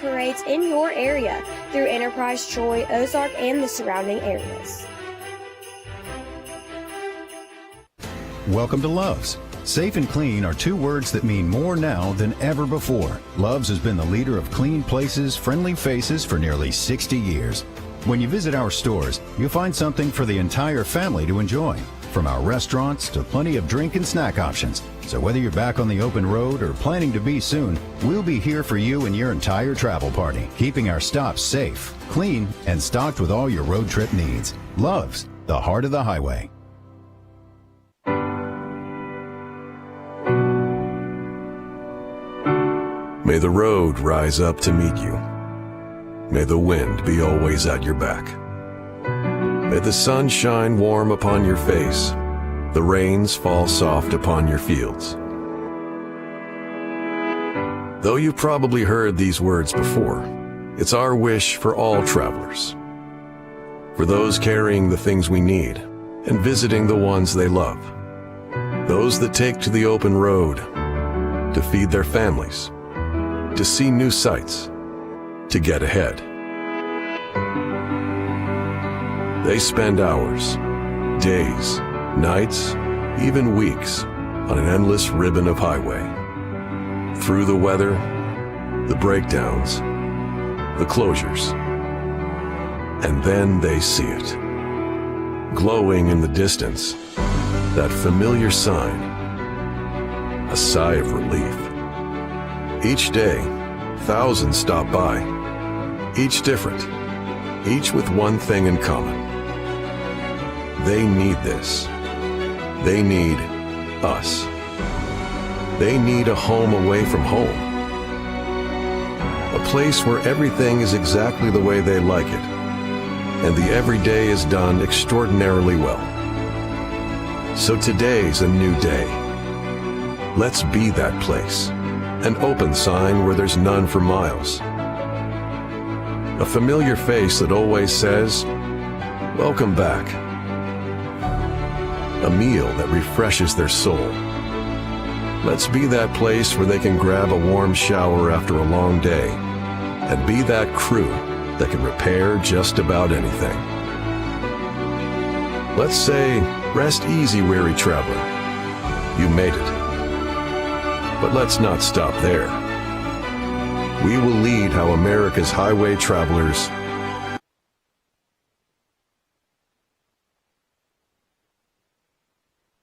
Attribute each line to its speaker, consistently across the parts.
Speaker 1: parades in your area through Enterprise, Troy, Ozark, and the surrounding areas.
Speaker 2: Welcome to Love's. Safe and clean are two words that mean more now than ever before. Love's has been the leader of clean places, friendly faces for nearly 60 years. When you visit our stores, you'll find something for the entire family to enjoy. From our restaurants to plenty of drink and snack options. So whether you're back on the open road or planning to be soon, we'll be here for you and your entire travel party, keeping our stops safe, clean, and stocked with all your road trip needs. Love's, the heart of the highway.
Speaker 3: May the road rise up to meet you. May the wind be always at your back. May the sun shine warm upon your face, the rains fall soft upon your fields. Though you've probably heard these words before, it's our wish for all travelers. For those carrying the things we need and visiting the ones they love. Those that take to the open road to feed their families, to see new sights, to get ahead. They spend hours, days, nights, even weeks on an endless ribbon of highway. Through the weather, the breakdowns, the closures. And then they see it. Glowing in the distance, that familiar sign, a sigh of relief. Each day, thousands stop by, each different, each with one thing in common. They need this. They need us. They need a home away from home. A place where everything is exactly the way they like it, and the everyday is done extraordinarily well. So today's a new day. Let's be that place. An open sign where there's none for miles. A familiar face that always says, "Welcome back." A meal that refreshes their soul. Let's be that place where they can grab a warm shower after a long day and be that crew that can repair just about anything. Let's say, rest easy, weary traveler. You made it. But let's not stop there. We will lead how America's highway travelers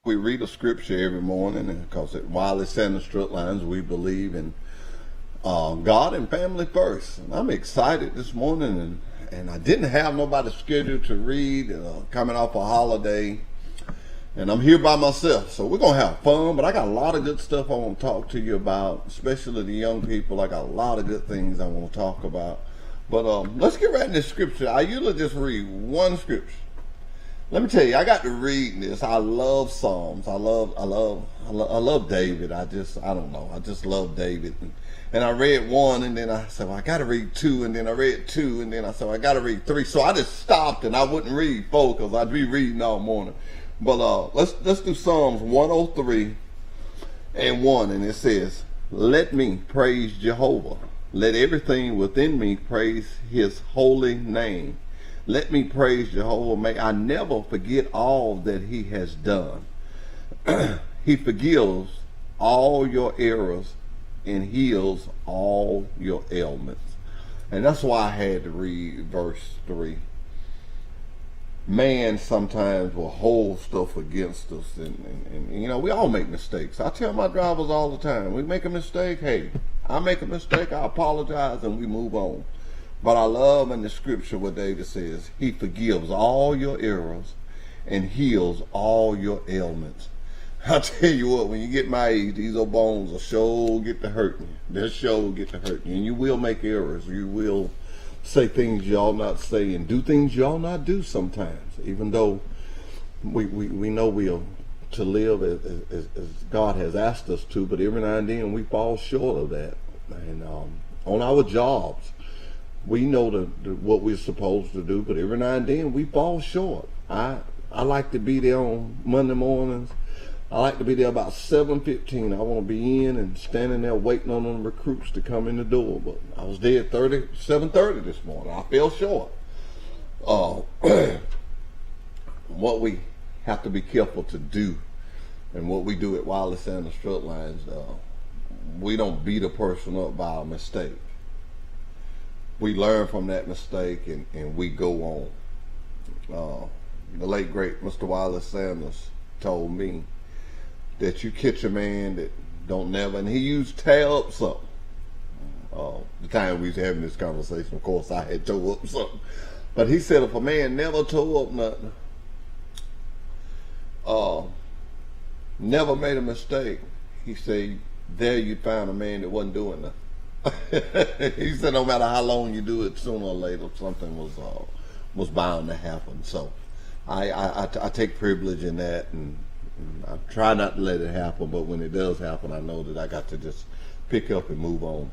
Speaker 4: We read a scripture every morning because at Wiley Center Strut Lines we believe in God and family first. And I'm excited this morning, and I didn't have nobody scheduled to read coming off a holiday. And I'm here by myself, so we're going to have fun, but I got a lot of good stuff I want to talk to you about, especially the young people. I got a lot of good things I want to talk about. But let's get right into scripture. I usually just read one scripture. Let me tell you, I got to read this. I love Psalms. I love David. I don't know. I just love David. And I read one, and then I said, well, I got to read two, and then I read two, and then I said, well, I got to read three. So I just stopped, and I wouldn't read four because I'd be reading all morning. But let's do Psalms 103 and 1, and it says, "Let me praise Jehovah. Let everything within me praise his holy name. Let me praise Jehovah. May I never forget all that he has done. He forgives all your errors and heals all your ailments." And that's why I had to read verse 3. Man sometimes will hold stuff against us, and you know, we all make mistakes. I tell my drivers all the time, we make a mistake, hey, I make a mistake, I apologize, and we move on. But I love in the scripture what David says, he forgives all your errors and heals all your ailments. I tell you what, when you get my age, these old bones will sure get to hurting you. They'll sure get to hurting you, and you will make errors. You will say things you ought not say and do things you ought not do sometimes, even though we know we are to live as God has asked us to, but every now and then we fall short of that. And on our jobs, we know what we're supposed to do, but every now and then we fall short. I like to be there on Monday mornings, I like to be there about 7:15. I want to be in and standing there waiting on them recruits to come in the door. But I was there at 7:30 this morning. I fell short. What we have to be careful to do, and what we do at Wiley Sanders Strut Lines, we don't beat a person up by a mistake. We learn from that mistake and we go on. The late great Mr. Wiley Sanders told me that you catch a man that don't never, and he used tear up something. The time we was having this conversation, of course, I had tore up something. But he said if a man never tore up nothing, never made a mistake, he said, there you'd find a man that wasn't doing nothing. He said no matter how long you do it, sooner or later something was bound to happen. So I take privilege in that, and I try not to let it happen, but when it does happen, I know that I got to just pick up and move on.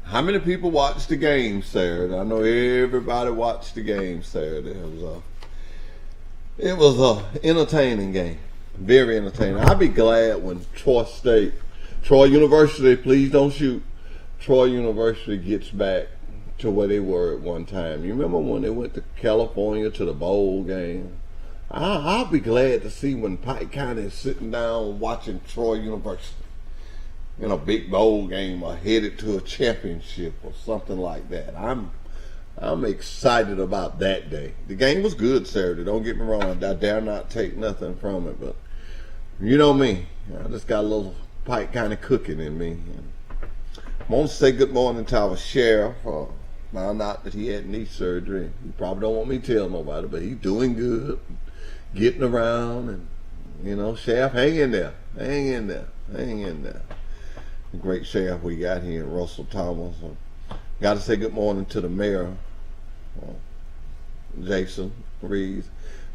Speaker 4: How many people watched the game Saturday? I know everybody watched the game Saturday. It was a entertaining game, very entertaining. I'd be glad when Troy University, please don't shoot, Troy University gets back to where they were at one time. You remember when they went to California to the bowl game? I'll be glad to see when Pike County is sitting down watching Troy University in a big bowl game or headed to a championship or something like that. I'm excited about that day. The game was good Saturday, don't get me wrong. I dare not take nothing from it, but you know me, I just got a little Pike County cooking in me. I want to say good morning to our sheriff. Found out that he had knee surgery. He probably don't want me to tell nobody, but he's doing good, getting around, and you know, sheriff, hang in there. The great sheriff we got here, Russell Thomas. Got to say good morning to the mayor, Jason Reeves.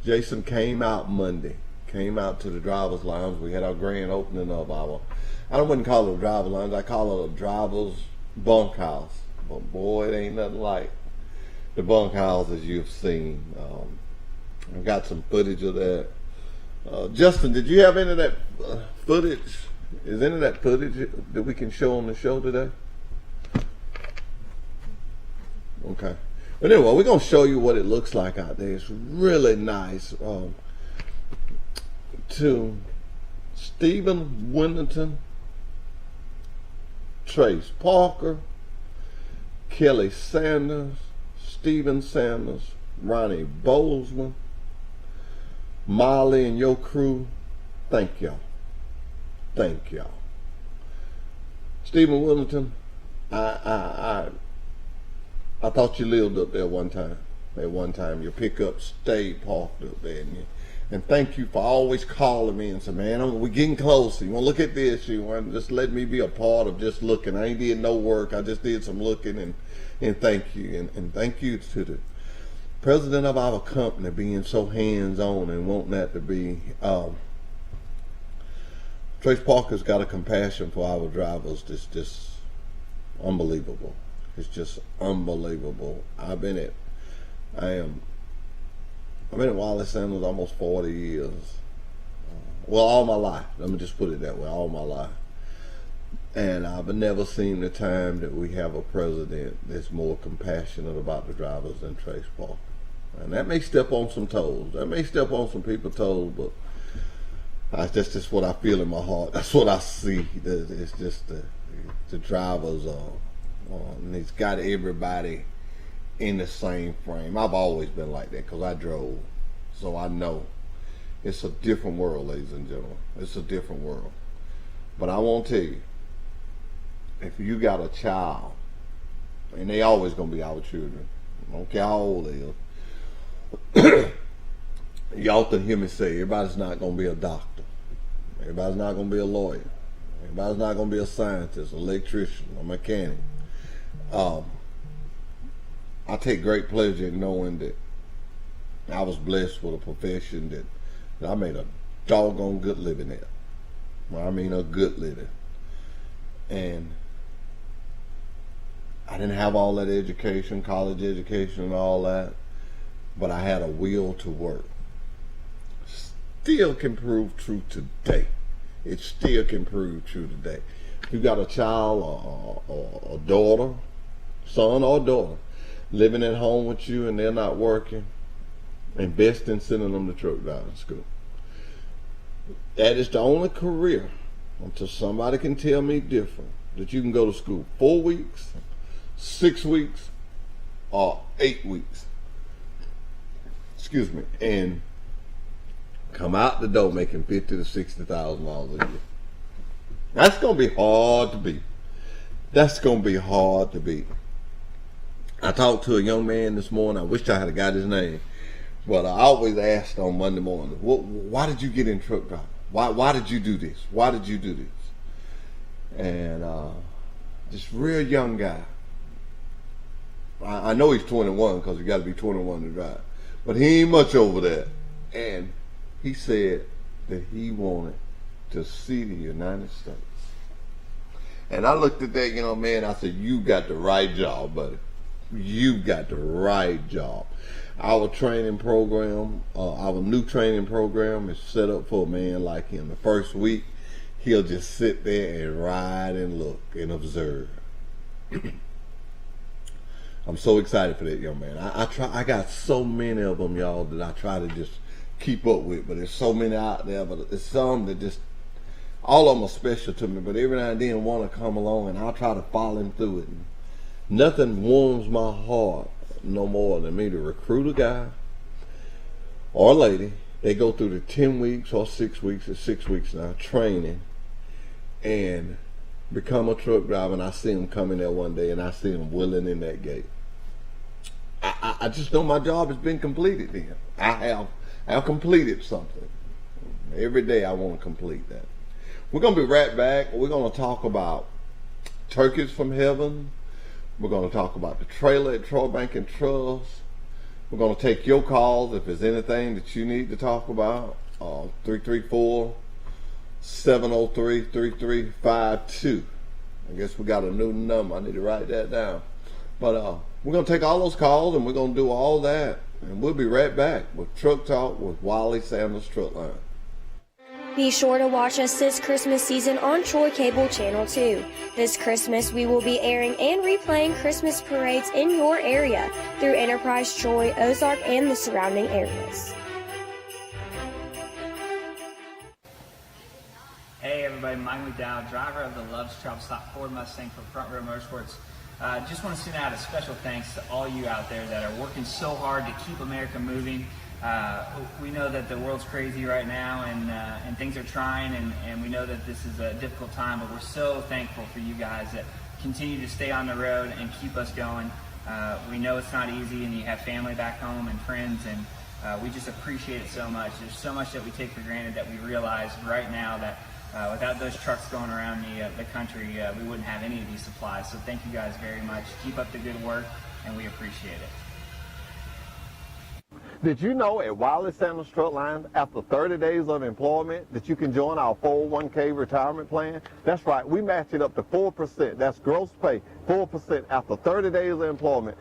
Speaker 4: Jason came out Monday, came out to the driver's lounge. We had our grand opening of I wouldn't call it a driver's lounge, I call it a driver's bunkhouse. But boy, it ain't nothing like the bunkhouses you've seen. I got some footage of that. Justin, did you have any of that footage? Is any of that footage that we can show on the show today? Okay. But anyway, we're going to show you what it looks like out there. It's really nice. To Stephen Winterton, Trace Parker, Kelly Sanders, Stephen Sanders, Ronnie Bozeman, Molly and your crew, thank y'all. Thank y'all. Stephen Winterton, I thought you lived up there one time. At one time, your pickup stayed parked up there. And thank you for always calling me and saying, man, we're getting closer. You want to look at this? You want to just let me be a part of just looking. I ain't did no work. I just did some looking, and thank you. And thank you to the president of our company being so hands-on and wanting that to be. Trace Parker's got a compassion for our drivers that's just unbelievable. It's just unbelievable. I've been at Wiley Sanders almost 40 years. Well, all my life. Let me just put it that way, all my life. And I've never seen the time that we have a president that's more compassionate about the drivers than Trace Parker. And that may step on some toes. That may step on some people's toes, but that's just what I feel in my heart. That's what I see. It's just the drivers and he's got everybody in the same frame. I've always been like that because I drove, so I know it's a different world, ladies and gentlemen. It's a different world. But I won't tell you, if you got a child, and they always gonna be our children, I don't care how old they are. You often hear me say, everybody's not gonna be a doctor. Everybody's not gonna be a lawyer. Everybody's not gonna be a scientist, electrician, a mechanic. I take great pleasure in knowing that I was blessed with a profession that I made a doggone good living at. I mean a good living. And I didn't have all that education, college education and all that, but I had a will to work. still can prove true today. It still can prove true today. If you got a child or a daughter, son or daughter, living at home with you and they're not working, invest in sending them to truck driving school. That is the only career, until somebody can tell me different, that you can go to school 4 weeks, 6 weeks, or 8 weeks. Excuse me, and come out the door making $50,000 to $60,000 a year. That's gonna be hard to beat. That's gonna be hard to beat. I talked to a young man this morning. I wish I had got his name, but I always asked on Monday morning, why did you get in truck driving? Why did you do this? Why did you do this? And this real young guy, I know he's 21 because you got to be 21 to drive, but he ain't much over that. And he said that he wanted to see the United States. And I looked at that young man, I said, you got the right job, buddy. You got the right job. Our training program, our new training program is set up for a man like him. The first week, he'll just sit there and ride and look and observe. I'm so excited for that young man. I got so many of them, y'all, that I try to just keep up with, but there's so many out there, but there's some that just, all of them are special to me, but every now and then want to come along and I'll try to follow him through it. And nothing warms my heart no more than me to recruit a guy or a lady. They go through the 10 weeks or 6 weeks, it's 6 weeks now, training, and become a truck driver, and I see them come in there one day and I see them willing in that gate. I just know my job has been completed then. I have completed something. Every day I want to complete that. We're going to be right back. We're going to talk about turkeys from heaven. We're going to talk about the trailer at Troy Bank and Trust. We're going to take your calls if there's anything that you need to talk about. 334-703-3352. I guess we got a new number. I need to write that down. But we're going to take all those calls and we're going to do all that. And we'll be right back with Truck Talk with Wiley Sanders Truck Line.
Speaker 1: Be sure to watch us this Christmas season on Troy Cable Channel 2. This Christmas, we will be airing and replaying Christmas parades in your area through Enterprise, Troy, Ozark, and the surrounding areas.
Speaker 5: Hey everybody, Mike McDowell, driver of the Love's Travel Stop Ford Mustang for Front Row Motorsports. Just want to send out a special thanks to all you out there that are working so hard to keep America moving. We know that the world's crazy right now and things are trying, and we know that this is a difficult time, but we're so thankful for you guys that continue to stay on the road and keep us going. We know it's not easy, and you have family back home and friends, and we just appreciate it so much. There's so much that we take for granted that we realize right now that without those trucks going around the country, we wouldn't have any of these supplies. So thank you guys very much. Keep up the good work, and we appreciate it.
Speaker 6: Did you know at Wiley Sanders Truck Line, after 30 days of employment, that you can join our 401k retirement plan? That's right, we match it up to 4%. That's gross pay, 4% after 30 days of employment.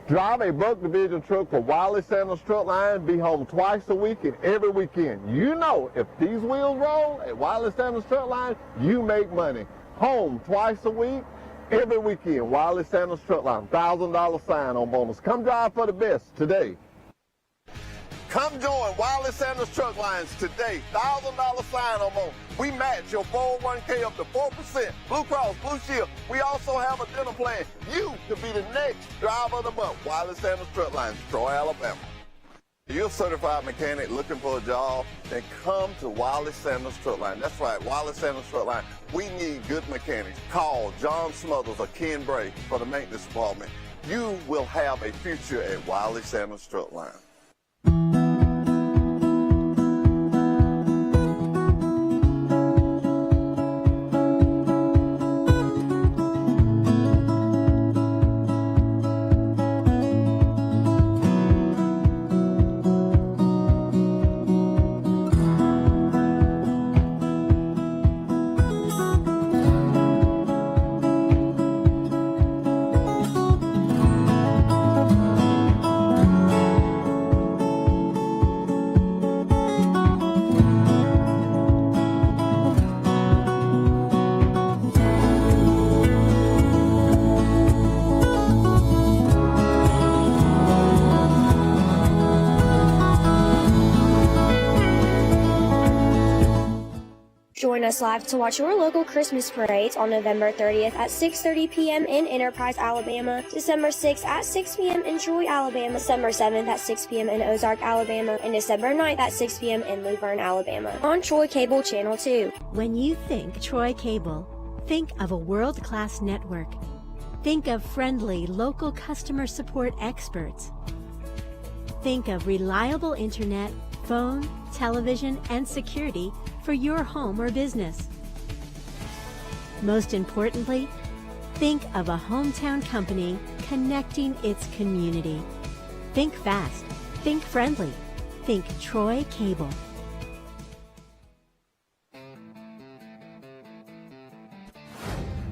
Speaker 6: Drive a Buck Division truck for Wiley Sanders Truck Line, be home twice a week and every weekend. You know, if these wheels roll at Wiley Sanders Truck Line, you make money. Home twice a week, every weekend. Wiley Sanders Truck Line, $1,000 sign-on bonus. Come drive for the best today. Come join Wiley Sanders Truck Lines today. $1,000 sign-on bonus. We match your 401k up to 4%. Blue Cross, Blue Shield. We also have a dental plan. You could be the next driver of the month. Wiley Sanders Truck Lines, Troy, Alabama. If you're a certified mechanic looking for a job, then come to Wiley Sanders Truck Line. That's right, Wiley Sanders Truck Line. We need good mechanics. Call John Smothers or Ken Bray for the maintenance department. You will have a future at Wiley Sanders Truck Line.
Speaker 1: Join us live to watch your local Christmas parades on November 30th at 6:30 p.m. in Enterprise, Alabama, December 6th at 6 p.m. in Troy, Alabama, December 7th at 6 p.m. in Ozark, Alabama, and December 9th at 6 p.m. in Luverne, Alabama, on Troy Cable Channel 2.
Speaker 7: When you think Troy Cable, think of a world-class network. Think of friendly, local customer support experts. Think of reliable internet, phone, television, and security for your home or business. Most importantly, think of a hometown company connecting its community. Think fast, think friendly, think Troy Cable.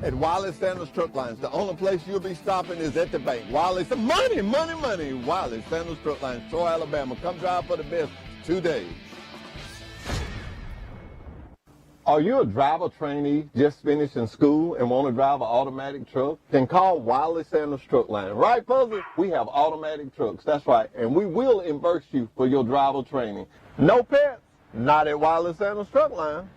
Speaker 6: At Wiley Sanders Truck Lines, the only place you'll be stopping is at the bank. Wiley, money, money, money. Wiley Sanders Truck Lines, Troy, Alabama. Come drive for the best today. Are you a driver trainee just finishing school and want to drive an automatic truck? Then call Wiley Sanders Truck Line. Right, Fuzzy? We have automatic trucks. That's right. And we will reimburse you for your driver training. No pets? Not at Wiley Sanders Truck Line.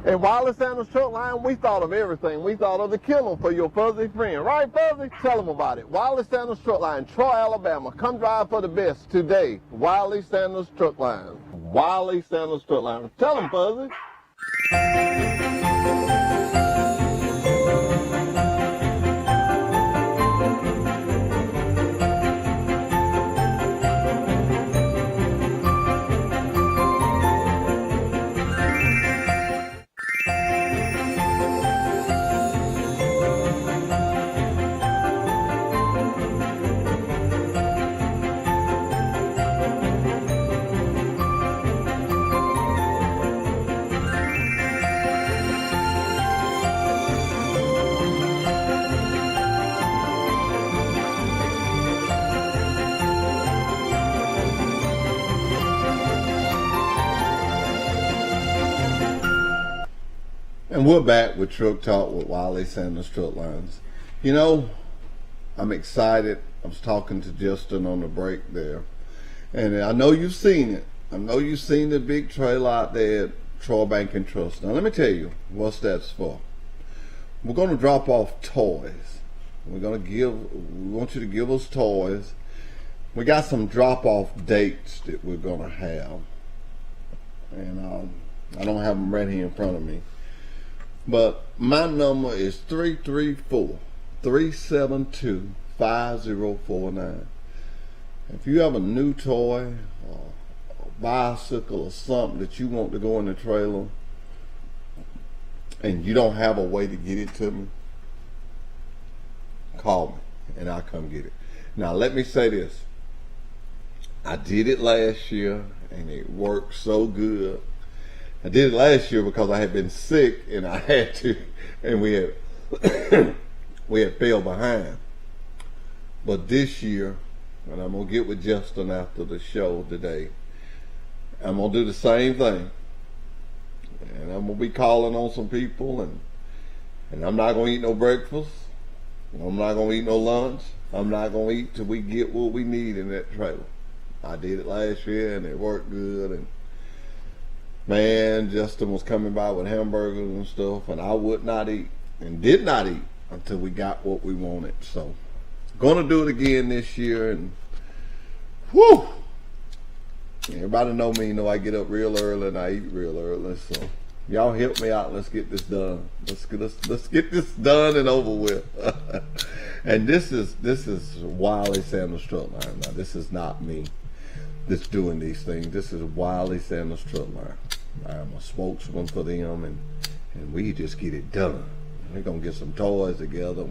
Speaker 6: At Wiley Sanders Truck Line, we thought of everything. We thought of the killer for your fuzzy friend. Right, Fuzzy? Tell them about it. Wiley Sanders Truck Line, Troy, Alabama. Come drive for the best today. Wiley Sanders Truck Line. Wiley Sanders Truck Line. Tell them, Fuzzy. And we're back with Truck Talk with Wiley Sanders Truck Lines. You know, I'm excited. I was talking to Justin on the break there. And I know you've seen it. I know you've seen the big trailer out there at Troy Bank and Trust. Now let me tell you what that's for. We're going to drop off toys. We want you to give us toys. We got some drop-off dates that we're going to have. And I don't have them right here in front of me. But my number is 334-372-5049. If you have a new toy or a bicycle or something that you want to go in the trailer and you don't have a way to get it to me, call me and I'll come get it. Now let me say this. I did it last year and it worked so good. I did it last year because I had been sick and I had to, and we had fell behind. But this year, and I'm gonna get with Justin after the show today, I'm gonna do the same thing. And I'm gonna be calling on some people, and I'm not gonna eat no breakfast. I'm not gonna eat no lunch. I'm not gonna eat till we get what we need in that trailer. I did it last year and it worked good, and man, Justin was coming by with hamburgers and stuff, and I would not eat and did not eat until we got what we wanted. So, gonna do it again this year, and whew! Everybody know me, know I get up real early and I eat real early. So, y'all help me out. Let's get this done. Let's get this done and over with. And this is Wiley Sanders Truck Line. Now, this is not me that's doing these things. This is Wiley Sanders Truck Line. I'm a spokesman for them, and we just get it done. We're gonna get some toys together,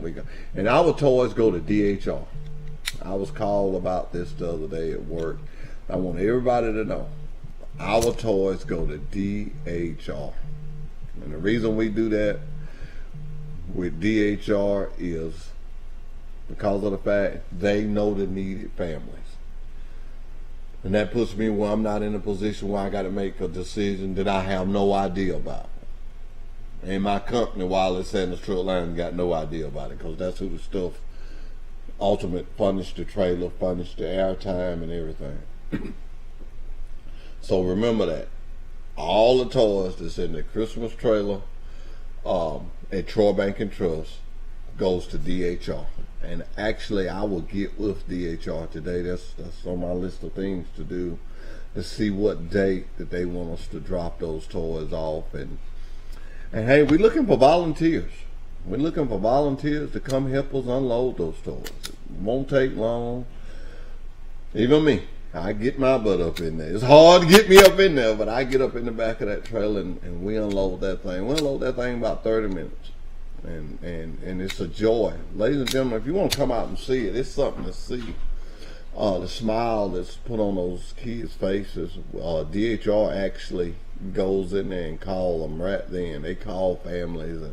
Speaker 6: and our toys go to DHR. I was called about this the other day at work. I want everybody to know our toys go to DHR, and the reason we do that with DHR is because of the fact they know the needed families. And that puts me where I'm not in a position where I got to make a decision that I have no idea about. And my company, Wiley Sanders Truck Line, got no idea about it, because that's who the stuff ultimate furnished the trailer, furnished the airtime and everything. So remember that.
Speaker 4: all the toys that's in the Christmas trailer at Troy Bank and Trust goes to DHR. And actually, I will get with DHR today. That's on my list of things to do, to see what date that they want us to drop those toys off. And hey, we're looking for volunteers. We're looking for volunteers to come help us unload those toys. It won't take long. Even me, I get my butt up in there. It's hard to get me up in there, but I get up in the back of that trailer and we unload that thing. We unload that thing in about 30 minutes. And it's a joy. Ladies and gentlemen, if you want to come out and see it, it's something to see. The smile that's put on those kids' faces. DHR actually goes in there and call them right then. They call families,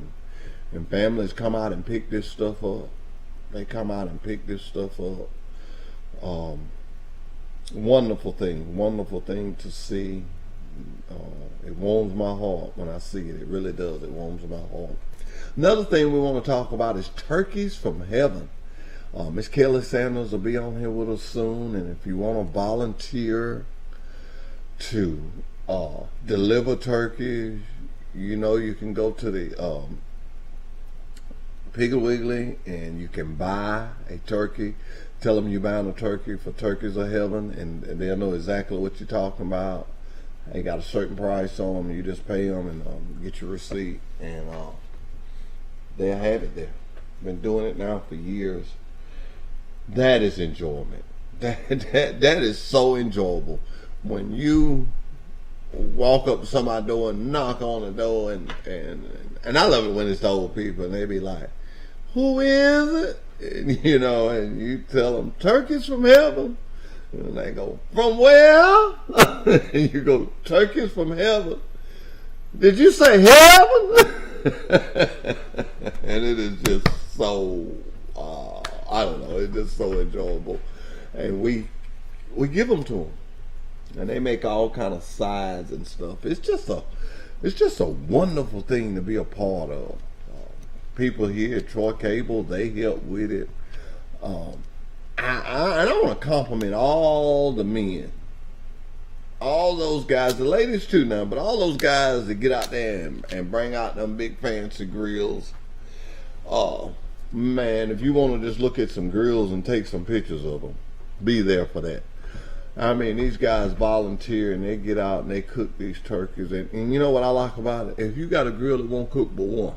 Speaker 4: and families come out and pick this stuff up. They come out and pick this stuff up. Wonderful thing to see. It warms my heart when I see it. It really does. It warms my heart. Another thing we want to talk about is turkeys from heaven. Miss Kelly Sanders will be on here with us soon, and if you want to volunteer to deliver turkeys, you know, you can go to the Piggly Wiggly and you can buy a turkey. Tell them you're buying a turkey for Turkeys of Heaven, and they'll know exactly what you're talking about. They got a certain price on them. You just pay them and get your receipt, and they'll have it there. Been doing it now for years. That is enjoyment. That is so enjoyable. When you walk up to somebody's door and knock on the door, and I love it when it's the old people and they be like, "Who is it?" And, you know, and you tell them, "Turkeys from heaven." And they go, "From where?" And you go, "Turkeys from heaven." "Did you say heaven?" And it is just so, I don't know, it's just so enjoyable. And we give them to them, and they make all kind of sides and stuff. It's just a wonderful thing to be a part of. People here at Troy Cable, they help with it. I want to compliment all the men, all those guys, the ladies too now, but all those guys that get out there and bring out them big fancy grills. Man, if you want to just look at some grills and take some pictures of them, be there for that. I mean, these guys volunteer and they get out and they cook these turkeys. And you know what I like about it? If you got a grill that won't cook but one,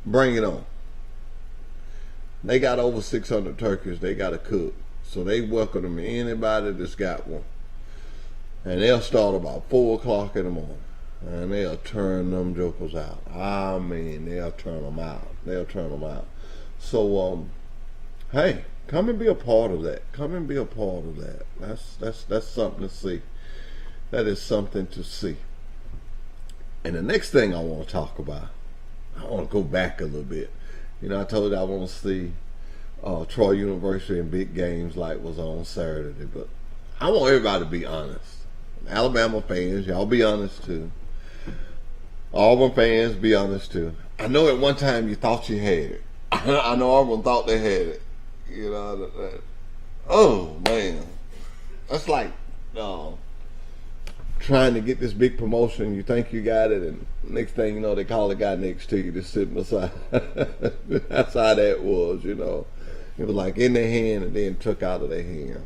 Speaker 4: bring it on. They got over 600 turkeys they got to cook. So they welcome anybody that's got one. And they'll start about 4 o'clock in the morning. And they'll turn them jokers out. I mean, they'll turn them out. They'll turn them out. So, hey, come and be a part of that. Come and be a part of that. That's something to see. That is something to see. And the next thing I want to talk about, I want to go back a little bit. You know, I told you I want to see Troy University in big games like was on Saturday, but I want everybody to be honest. Alabama fans, y'all be honest too. Auburn fans, be honest too. I know at one time you thought you had it. I know Auburn thought they had it. You know, oh man, that's like trying to get this big promotion. You think you got it, and next thing you know, they call the guy next to you just sitting beside. That's how that was, you know. It was like in their hand and then took out of their hand.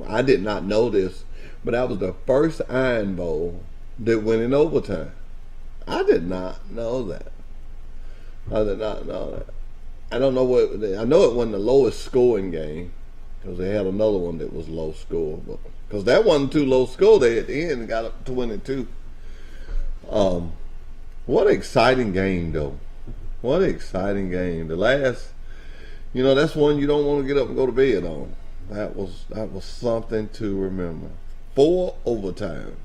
Speaker 4: I did not know this, but that was the first Iron Bowl that went in overtime. I did not know that. I did not know that. I don't know what. I know it wasn't the lowest scoring game because they had another one that was low score, but because that wasn't too low score, they at the end got up to 22. What an exciting game, though. What an exciting game. The last, you know, that's one you don't want to get up and go to bed on. That was something to remember. 4 overtime.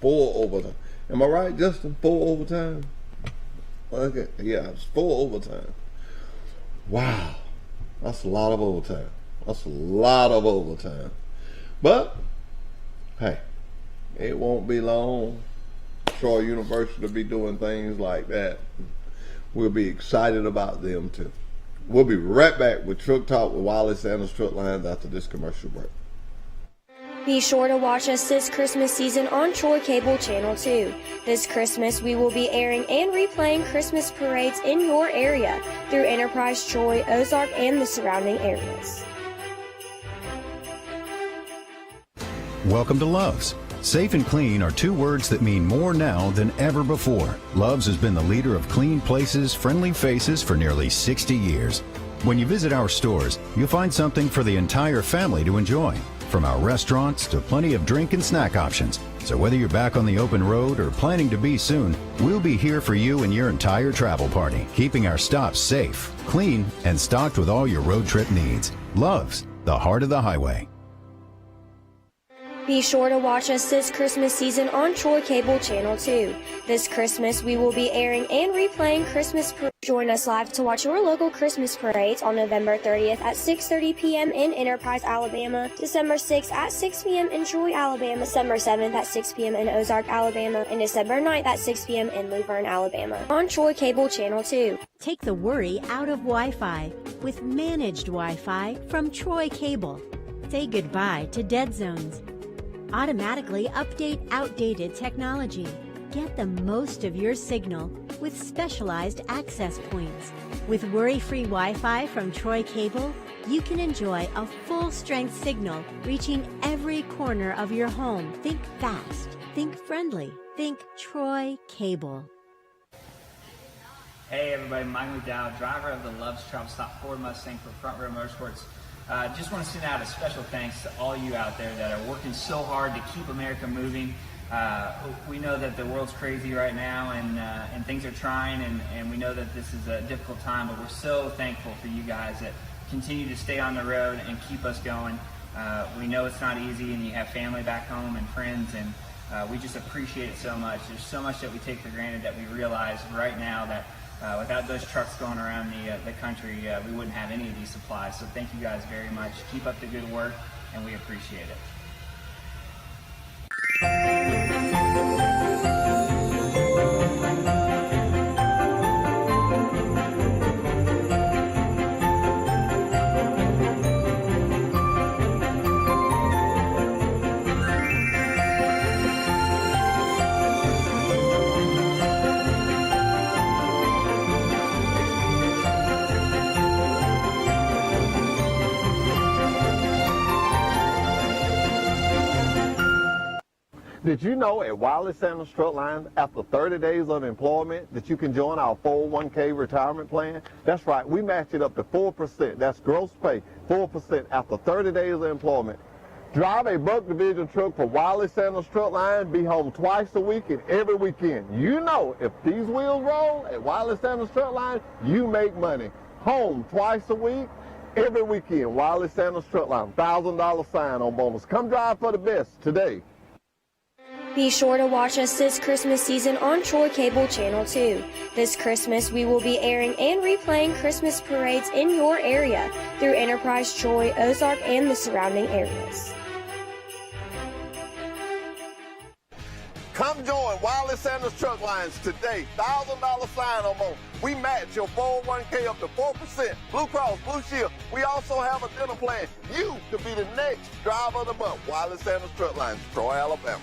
Speaker 4: 4 overtime. Am I right, Justin? 4 overtime? Okay, yeah, it's 4 overtime. Wow. That's a lot of overtime. That's a lot of overtime. But, hey, it won't be long. Troy University will be doing things like that. We'll be excited about them too. We'll be right back with Truck Talk with Wiley Sanders Truck Lines after this commercial break.
Speaker 1: Be sure to watch us this Christmas season on Troy Cable Channel 2. This Christmas, we will be airing and replaying Christmas parades in your area through Enterprise, Troy, Ozark, and the surrounding areas.
Speaker 2: Welcome to Love's. Safe and clean are two words that mean more now than ever before. Love's has been the leader of clean places, friendly faces for nearly 60 years. When you visit our stores, you'll find something for the entire family to enjoy. From our restaurants to plenty of drink and snack options. So whether you're back on the open road or planning to be soon, we'll be here for you and your entire travel party, keeping our stops safe, clean, and stocked with all your road trip needs. Love's, the heart of the highway.
Speaker 1: Be sure to watch us this Christmas season on Troy Cable Channel 2. This Christmas, we will be airing and replaying Christmas parades. Join us live to watch your local Christmas parades on November 30th at 6:30 p.m. in Enterprise, Alabama, December 6th at 6 p.m. in Troy, Alabama, December 7th at 6 p.m. in Ozark, Alabama, and December 9th at 6 p.m. in Luverne, Alabama, on Troy Cable Channel 2.
Speaker 7: Take the worry out of Wi-Fi with managed Wi-Fi from Troy Cable. Say goodbye to dead zones. Automatically update outdated technology. Get the most of your signal with specialized access points. With worry-free Wi-Fi from Troy Cable, you can enjoy a full-strength signal reaching every corner of your home. Think fast. Think friendly. Think Troy Cable.
Speaker 5: Hey everybody, Mike McDowell, driver of the Love's Travel Stop Ford Mustang for Front Row Motorsports. Just want to send out a special thanks to all you out there that are working so hard to keep America moving. We know that the world's crazy right now and things are trying and we know that this is a difficult time, but we're so thankful for you guys that continue to stay on the road and keep us going. We know it's not easy and you have family back home and friends and we just appreciate it so much. There's so much that we take for granted that we realize right now that without those trucks going around the country, we wouldn't have any of these supplies. So thank you guys very much. Keep up the good work, and we appreciate it.
Speaker 6: Did you know at Wiley Sanders Truck Lines, after 30 days of employment, that you can join our 401k retirement plan? That's right, we match it up to 4%. That's gross pay, 4% after 30 days of employment. Drive a Buck Division truck for Wiley Sanders Truck Lines, be home twice a week and every weekend. You know, if these wheels roll at Wiley Sanders Truck Lines, you make money. Home twice a week, every weekend. Wiley Sanders Truck Lines, $1,000 sign-on bonus. Come drive for the best today.
Speaker 1: Be sure to watch us this Christmas season on Troy Cable Channel 2. This Christmas, we will be airing and replaying Christmas parades in your area through Enterprise, Troy, Ozark, and the surrounding areas.
Speaker 6: Come join Wiley Sanders Truck Lines today. $1,000 sign-on bonus. We match your 401k up to 4%. Blue Cross, Blue Shield. We also have a dental plan. You could be the next driver of the month. Wiley Sanders Truck Lines, Troy, Alabama.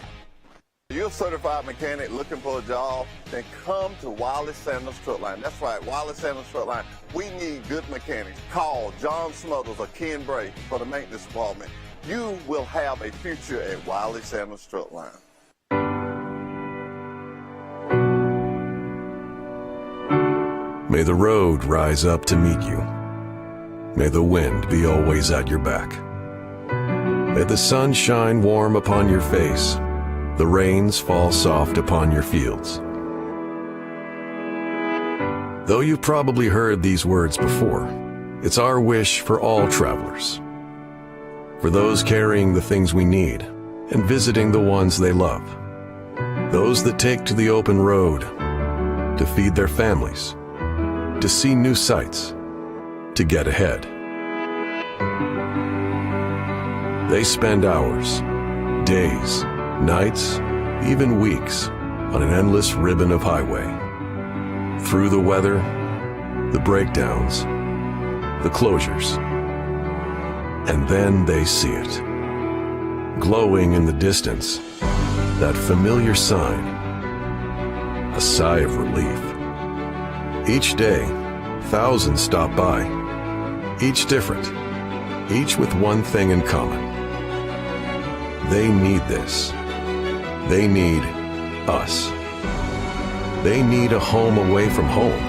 Speaker 6: You're a certified mechanic looking for a job, then come to Wiley Sanders Truck Line. That's right, Wiley Sanders Truck Line. We need good mechanics. Call John Smothers or Ken Bray for the maintenance department. You will have a future at Wiley Sanders Truck Line.
Speaker 3: May the road rise up to meet you. May the wind be always at your back. May the sun shine warm upon your face. The rains fall soft upon your fields. Though you've probably heard these words before, it's our wish for all travelers. For those carrying the things we need and visiting the ones they love. Those that take to the open road to feed their families, to see new sights, to get ahead. They spend hours, days, nights, even weeks on an endless ribbon of highway. Through the weather, the breakdowns, the closures. And then they see it. glowing in the distance, that familiar sign, a sigh of relief. Each day, thousands stop by, each different, each with one thing in common. They need this. They need us. They need a home away from home.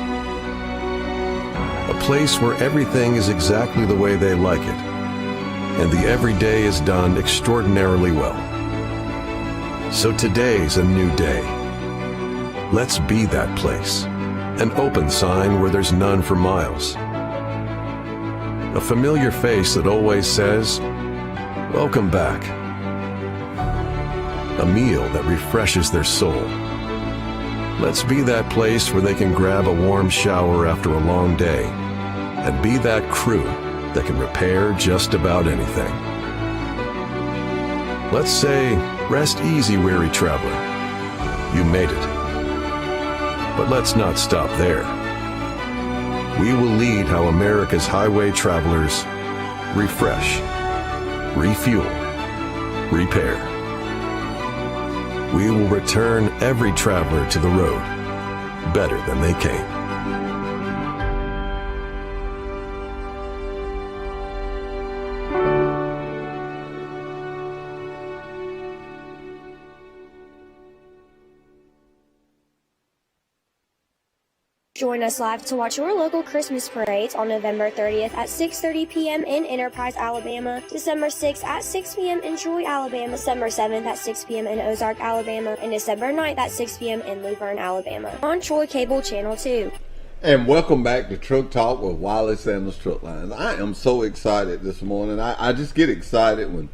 Speaker 3: A place where everything is exactly the way they like it, and the everyday is done extraordinarily well. So today's a new day. Let's be that place. An open sign where there's none for miles. A familiar face that always says, "Welcome back." A meal that refreshes their soul. Let's be that place where they can grab a warm shower after a long day, and be that crew that can repair just about anything. Let's say, rest easy, weary traveler. You made it. But let's not stop there. We will lead how America's highway travelers refresh, refuel, repair. We will return every traveler to the road better than they came.
Speaker 1: Join us live to watch your local Christmas parades on November 30th at 6:30 p.m. in Enterprise, Alabama, December 6th at 6 p.m. in Troy, Alabama, December 7th at 6 p.m. in Ozark, Alabama, and December 9th at 6 p.m. in Luverne, Alabama, on Troy Cable Channel 2.
Speaker 4: And welcome back to Truck Talk with Wiley Sanders Truck Lines. I am so excited this morning. I just get excited when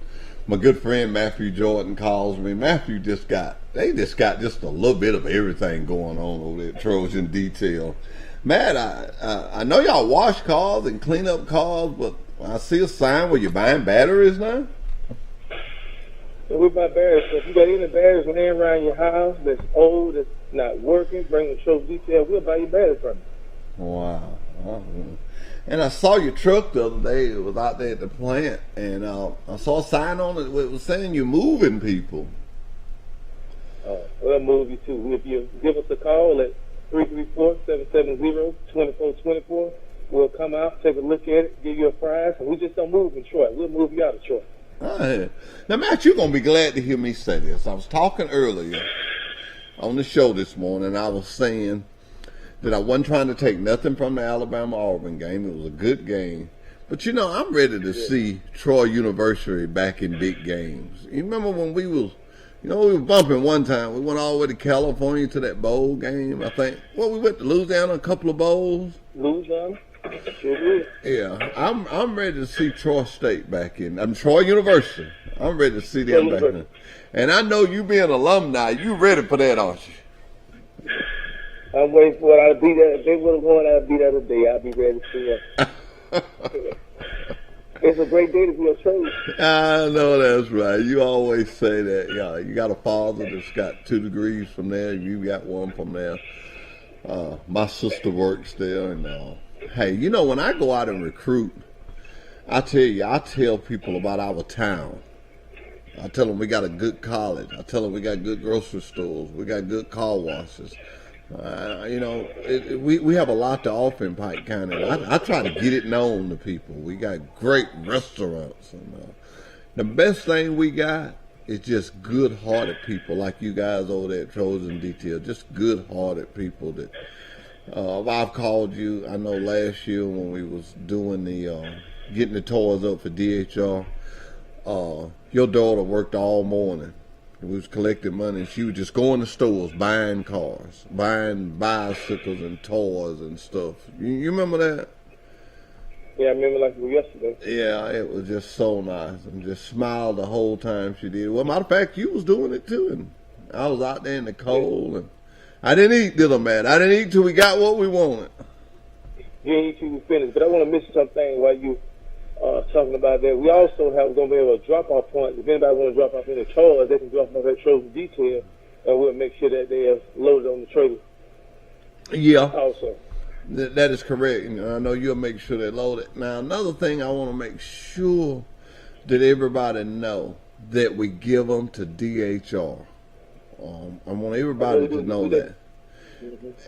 Speaker 4: my good friend Matthew Jordan calls me. Matthew just got a little bit of everything going on over there at Trojan Detail. Matt, I know y'all wash cars and clean up cars, but I see a sign where you're buying batteries now.
Speaker 8: So we buy batteries. So if you got any batteries laying around your house that's old, that's not working, bring them to Trojan Detail. We'll buy your batteries from you.
Speaker 4: Wow. And I saw your truck the other day. It was out there at the plant, and I saw a sign on it. It was saying you're moving people.
Speaker 8: We'll move you too. If you give us a call at 334-770-2424, we'll come out, take a look at it, give you a price, and we just don't move in Troy. We'll move you out of Troy.
Speaker 4: Now, Matt, you're going to be glad to hear me say this. I was talking earlier on the show this morning. I was saying that I wasn't trying to take nothing from the Alabama-Auburn game. It was a good game. But, I'm ready to see Troy University back in big games. You remember when we was bumping one time. We went all the way to California to that bowl game, I think. Well, we went to Louisiana, a couple of bowls.
Speaker 8: Louisiana? Sure did.
Speaker 4: Yeah, I'm ready to see Troy State back in. Troy University. I'm ready to see them back in. And I know you being alumni, you ready for that, aren't you?
Speaker 8: I'm waiting for it. I'll be there. If they would have won, I'll be there today. I'll be ready to see it. It's a great day to be a trade.
Speaker 4: I know that's right. You always say that. Yeah, you got a father that's got 2 degrees from there. You got one from there. My sister works there, and hey, when I go out and recruit, I tell people about our town. I tell them we got a good college. I tell them we got good grocery stores. We got good car washes. We have a lot to offer in Pike County. I try to get it known to people. We got great restaurants. And the best thing we got is just good-hearted people like you guys over there at Trojan Detail. Just good-hearted people that I've called you. I know last year when we was doing the getting the toys up for DHR, your daughter worked all morning. We was collecting money, and she was just going to stores, buying cars, buying bicycles and toys and stuff. You remember that?
Speaker 8: Yeah, I remember like it was yesterday.
Speaker 4: Yeah, it was just so nice, and just smiled the whole time she did. Well, matter of fact, you was doing it too, and I was out there in the cold, and I didn't eat, did I, man? I didn't eat till we got what we wanted.
Speaker 8: You didn't eat till you finished, but I want to mention something while you talking about that. We also going to be able to drop off points. If anybody want to drop off any toys, they can drop off at Trojan Detail, and we'll make sure that they are loaded on the trailer.
Speaker 4: Yeah.
Speaker 8: Also.
Speaker 4: That is correct. I know you'll make sure they're loaded. Now, another thing I want to make sure that everybody know, that we give them to DHR. I want everybody to know that.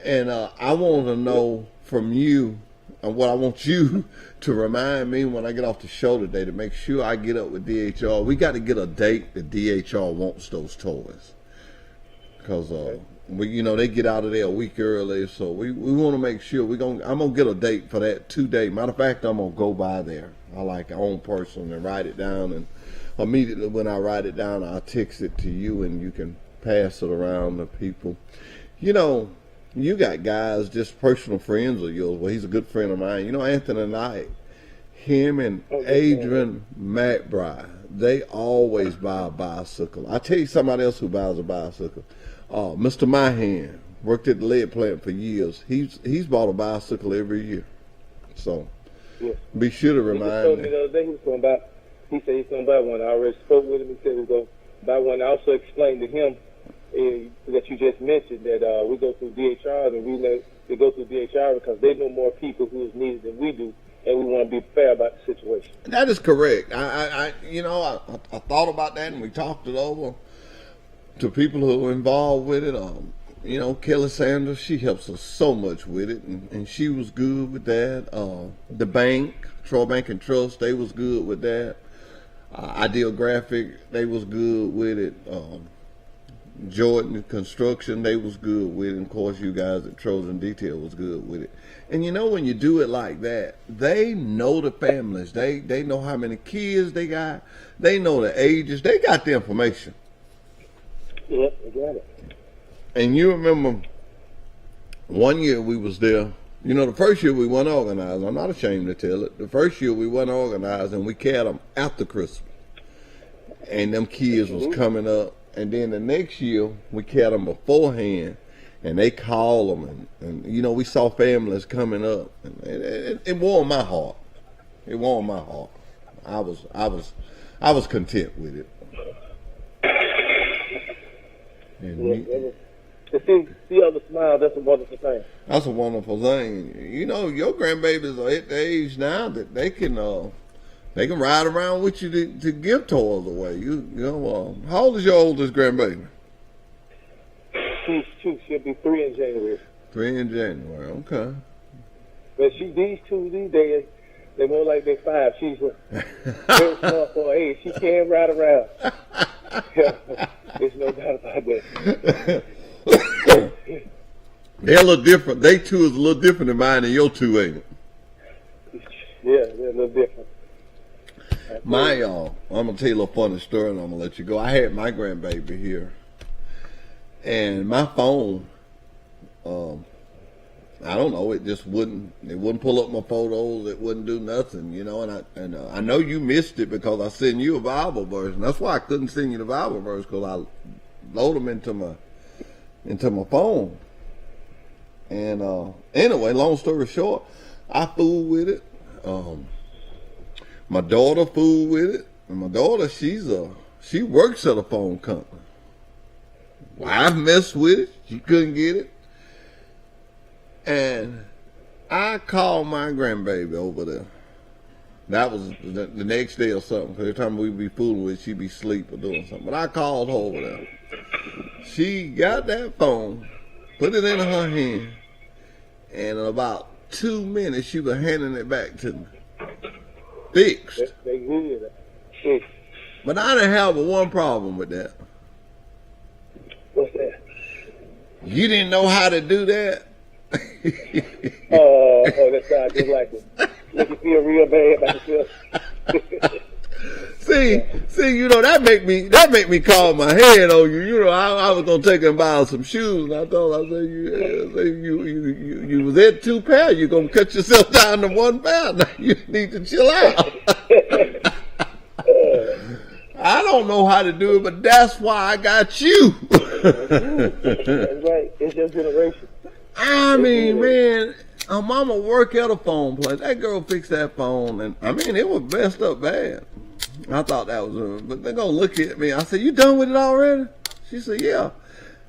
Speaker 4: And I want to know from you, and what I want you to remind me when I get off the show today, to make sure I get up with DHR. We got to get a date that DHR wants those toys. Because they get out of there a week early, so we want to make sure I'm gonna get a date for that today. Matter of fact, I'm gonna go by there. I like our own person and write it down, and immediately when I write it down, I'll text it to you, and you can pass it around to people. You got guys, just personal friends of yours. Well, he's a good friend of mine. Anthony Knight, him and Adrian McBride, they always buy a bicycle. I tell you somebody else who buys a bicycle. Mr. Myhan worked at the lead plant for years. He's bought a bicycle every year. So be sure to remind me.
Speaker 8: He told me the other day he said he's going to buy one. I already spoke with him. He said he's going to buy one. I also explained to him that you just mentioned that we go through DHR, and we go through DHR because they know more people who is needed than we do, and we want to be fair about the situation.
Speaker 4: That is correct. I thought about that, and we talked it over to people who are involved with it. Kelly Sanders, she helps us so much with it, and she was good with that. The bank, Troy Bank and Trust, they was good with that. Ideal Graphic, they was good with it. Jordan Construction, they was good with it. And of course, you guys at Trojan Detail was good with it. And when you do it like that, they know the families. They know how many kids they got. They know the ages. They got the information.
Speaker 8: Yep, I got it.
Speaker 4: And you remember one year we was there. The first year we weren't organized. I'm not ashamed to tell it. The first year we weren't organized, and we carried them after Christmas. And them kids was coming up. And then the next year, we carried them beforehand, and they called them, and we saw families coming up, and it warmed my heart. It warmed my heart. I was content with it. And
Speaker 8: to see others smile, that's a wonderful thing.
Speaker 4: That's a wonderful thing. Your grandbabies are at the age now that they can ride around with you to give toys away. How old is your oldest grandbaby?
Speaker 8: She's 2. She'll be 3 in January.
Speaker 4: 3 in January. Okay.
Speaker 8: But these 2 these days, they're more like they're 5. She's very small for her age. She can ride around. There's no doubt about that.
Speaker 4: They're a little different. They 2 is a little different than mine and your 2, ain't it?
Speaker 8: Yeah, they're a little different.
Speaker 4: I'm gonna tell you a little funny story, and I'm gonna let you go. I had my grandbaby here, and my phone, I don't know, it just wouldn't pull up my photos. It wouldn't do nothing, And I know you missed it because I sent you a Bible verse, and that's why I couldn't send you the Bible verse, because I load them into my phone. And anyway, long story short, I fooled with it. My daughter fooled with it, and my daughter, she works at a phone company. Wife messed with it. She couldn't get it. And I called my grandbaby over there. That was the next day or something, because every time we'd be fooling with it, she'd be asleep or doing something. But I called her over there. She got that phone, put it in her hand, and in about 2 minutes, she was handing it back to me. Fixed.
Speaker 8: They good.
Speaker 4: But I didn't have one problem with that.
Speaker 8: What's that?
Speaker 4: You didn't know how to do that?
Speaker 8: Oh, that sounds just like it. Make you feel real bad about yourself.
Speaker 4: See, that make me call my head on you. I was gonna take and buy some shoes, and I said you was at 2 pair. You're gonna cut yourself down to 1 pair. Now you need to chill out. I don't know how to do it, but that's why I got you.
Speaker 8: That's right. It's your generation.
Speaker 4: I mean, man, our mama work at a phone place. That girl fixed that phone, and I mean, it was messed up bad. I thought that was, but they're gonna look at me. I said, "You done with it already?" She said, "Yeah."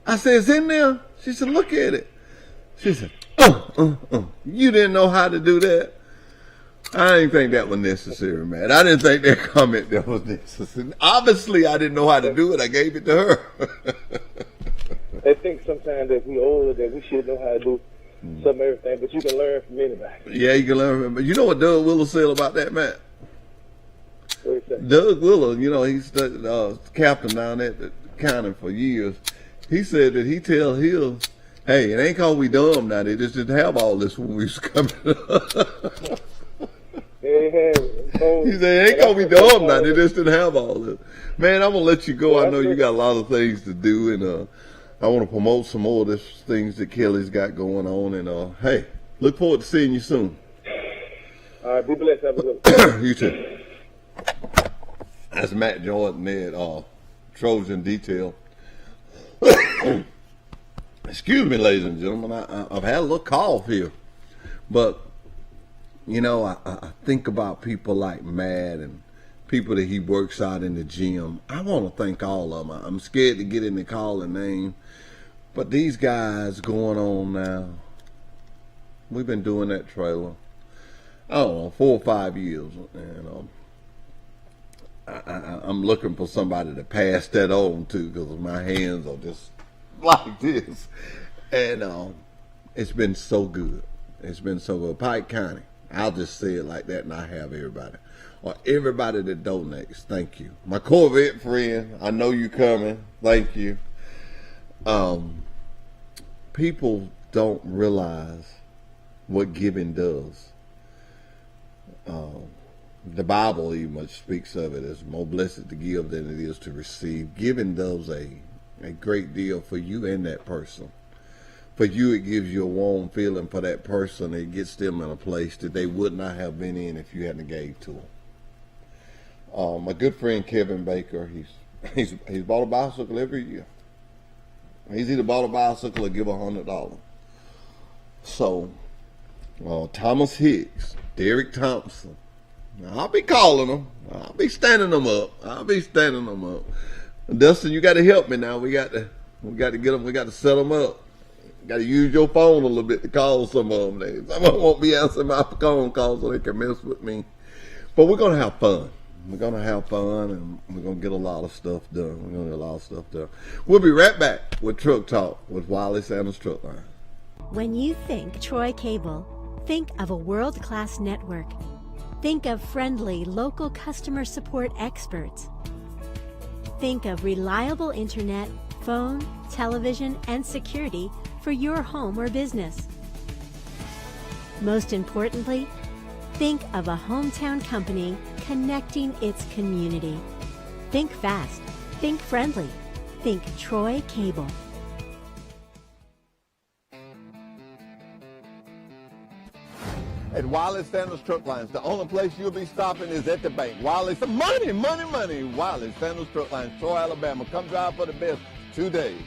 Speaker 4: I said, "It's in there." She said, "Look at it." She said, You didn't know how to do that." I didn't think that was necessary, man. I didn't think that comment that was necessary. Obviously, I didn't know how to do it. I gave it to her.
Speaker 8: They think sometimes that we older that we should know how to do some everything, but you can learn from anybody.
Speaker 4: Yeah, you can learn from. But you know what Doug Willer said about that, Matt?
Speaker 8: What do you say?
Speaker 4: Doug Willer, you know, he's the captain down at the county for years. He said that he tell his, hey, it ain't cause we dumb now. They just didn't have all this when we was coming up. He said, it ain't cause we dumb now. They just didn't have all this. Man, I'm going to let you go. I know you got a lot of things to do, and I want to promote some more of these things that Kelly's got going on. And, hey, look forward to seeing you soon.
Speaker 8: All right, be blessed. Have a good one.
Speaker 4: You too. That's Matt Jordan there at Trojan Detail. Excuse me, ladies and gentlemen. I've had a little cough here. But, you know, I think about people like Matt and people that he works out in the gym. I want to thank all of them. I'm scared to get in the calling name. But these guys going on now, we've been doing that trailer, I don't know, 4 or 5 years. And I'm looking for somebody to pass that on to, because my hands are just like this. And it's been so good. It's been so good. Pike County, I'll just say it like that, and I have everybody. Or everybody that donates, thank you. My Corvette friend, I know you coming. Thank you. People don't realize what giving does. The Bible even much speaks of it as more blessed to give than it is to receive. Giving does a great deal for you and that person. For you, it gives you a warm feeling. For that person, it gets them in a place that they would not have been in if you hadn't gave to them. My good friend Kevin Baker, he's bought a bicycle every year. He's either bought a bicycle or give $100. So, Thomas Hicks, Derek Thompson, I'll be calling them. I'll be standing them up. Dustin, you got to help me now. We got to get them. We got to set them up. Got to use your phone a little bit to call some of them. Some of them won't be answering my phone calls so they can mess with me. But we're gonna have fun. We're gonna have fun, and we're gonna get a lot of stuff done. We'll be right back with Truck Talk with Wiley Sanders Truck Line.
Speaker 7: When you think Troy Cable, think of a world-class network. Think of friendly local customer support experts. Think of reliable internet, phone, television, and security for your home or business. Most importantly, think of a hometown company connecting its community. Think fast. Think friendly. Think Troy Cable.
Speaker 6: At Wiley Sanders Truck Lines, the only place you'll be stopping is at the bank. Wiley, money. Wiley Sanders Truck Lines, Troy, Alabama. Come drive for the best 2 days.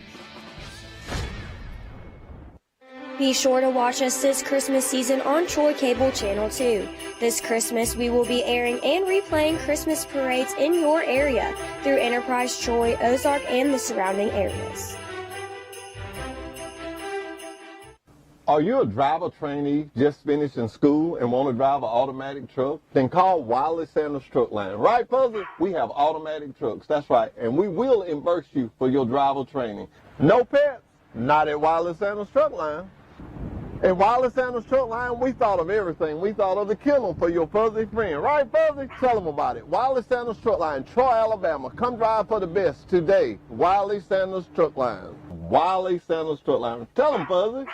Speaker 1: Be sure to watch us this Christmas season on Troy Cable Channel 2. This Christmas, we will be airing and replaying Christmas parades in your area through Enterprise Troy, Ozark, and the surrounding areas.
Speaker 6: Are you a driver trainee just finished in school and want to drive an automatic truck? Then call Wiley Sanders Truck Line. Right, Fuzzy? We have automatic trucks. That's right. And we will reimburse you for your driver training. No pets? Not at Wiley Sanders Truck Line. At Wiley Sanders Truck Line, we thought of everything. We thought of the kennel for your fuzzy friend. Right, Fuzzy? Tell them about it. Wiley Sanders Truck Line, Troy, Alabama. Come drive for the best today. Wiley Sanders Truck Line. Wiley Sanders Truck Line. Tell them, Fuzzy.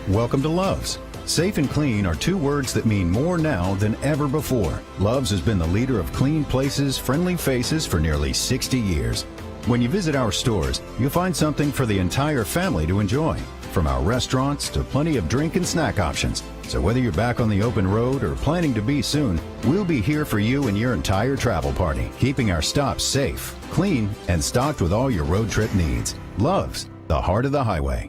Speaker 2: Welcome to Love's. Safe and clean are two words that mean more now than ever before. Love's has been the leader of clean places, friendly faces for nearly 60 years. When you visit our stores, you'll find something for the entire family to enjoy, from our restaurants to plenty of drink and snack options. So whether you're back on the open road or planning to be soon, we'll be here for you and your entire travel party, keeping our stops safe, clean, and stocked with all your road trip needs. Love's, the heart of the highway.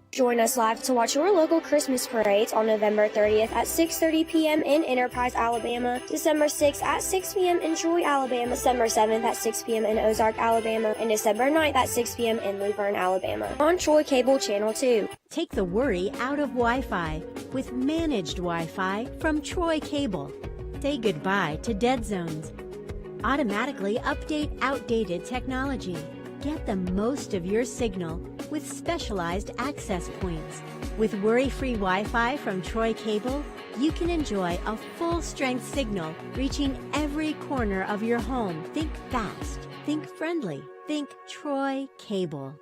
Speaker 1: Join us live to watch your local Christmas parades on November 30th at 6:30 p.m. in Enterprise, Alabama, December 6th at 6 p.m. in Troy, Alabama, December 7th at 6 p.m. in Ozark, Alabama, and December 9th at 6 p.m. in Luverne, Alabama, on Troy Cable Channel 2.
Speaker 7: Take the worry out of Wi-Fi with managed Wi-Fi from Troy Cable. Say goodbye to dead zones. Automatically update outdated technology. Get the most of your signal with specialized access points. With worry-free Wi-Fi from Troy Cable, you can enjoy a full-strength signal reaching every corner of your home. Think fast, think friendly, think Troy Cable.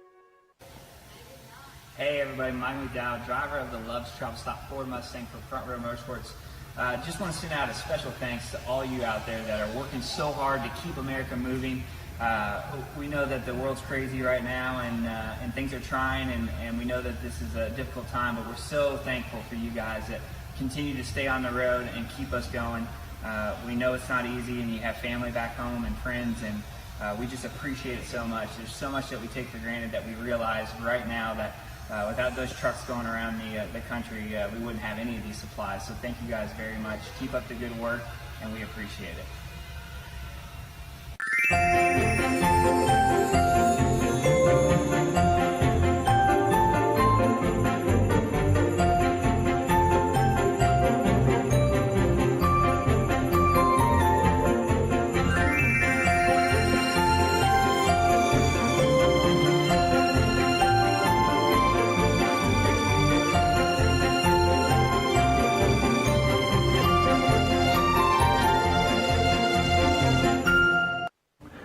Speaker 5: Hey everybody, Mike McDowell, driver of the Love's Travel Stop Ford Mustang for Front Row Motorsports. Just want to send out a special thanks to all you out there that are working so hard to keep America moving. We know that the world's crazy right now and things are trying and we know that this is a difficult time, but we're so thankful for you guys that continue to stay on the road and keep us going. We know it's not easy and you have family back home and friends and we just appreciate it so much. There's so much that we take for granted that we realize right now that without those trucks going around the country, we wouldn't have any of these supplies. So thank you guys very much. Keep up the good work and we appreciate it.